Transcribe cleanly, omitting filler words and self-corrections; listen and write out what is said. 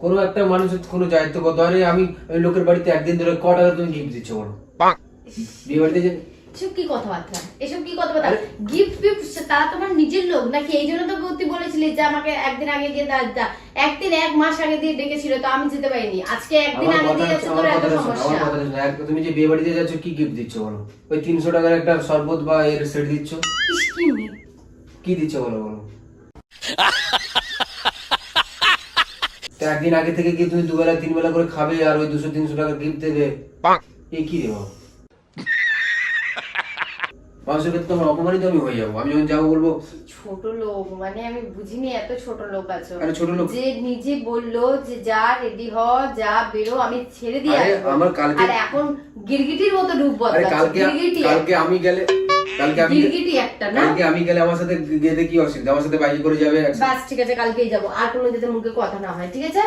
কোনো একটা মানুষের কোনো দায়িত্ব কত, আরে আমি লোকের বাড়িতে একদিন ধরে ক টাকা তুমি গিফট দিচ্ছ বলো? বিয়ে বাড়িতে যে এসব কি কথাবার্তা, এসব কি কথাবার্তা? গিফট ফিফট তারা তোমার নিজের লোক নাকি? এই জন্য তো তুই বলেছিলি যে আমাকে একদিন আগে দিয়ে দা, একদিন এক মাস আগে দিয়ে ডেকেছিল তো আমি যেতে পারিনি, আজকে একদিন আগে দিয়ে যাচ্ছে তোর এত সমস্যা। তুমি যে বিয়ে বাড়িতে যাচ্ছ কি গিফট দিচ্ছ বলো? ওই 300 টাকার একটা শরবত বা এর সেট দিচ্ছ? কি দিচ্ছ বলো বলো? তো একদিন আগে থেকে কি তুমি দুবেলা তিন বেলা করে খাবে আর ওই 200-300 টাকা গিফট দেবে? এই কি দেবো? মানুষের ক্ষেত্রে তোমার অপমানিত আমি হয়ে যাবো। আমি যখন যাবো বলবো ছোট লোক মানে আমি বুঝিনি এত ছোট লোক আছো। আরে ছোট লোক যে নিজে বললো যে যা রেডি হ যা বেরো আমি ছেড়ে দিয়ে আরে আসবো। আমার কালকে আর এখন গিরগিটির মতো রূপ আরে বদলাচ্ছে। কালকে আমি গেলে গিরগিটি একটা না। কালকে আমি গেলে আমার সাথে গেতে কি অসুবিধা? আমার সাথে বাইকে করে যাবে বাস ঠিক আছে কালকেই যাবো, আর কোনো যাতে মুখে কথা না হয়, ঠিক আছে?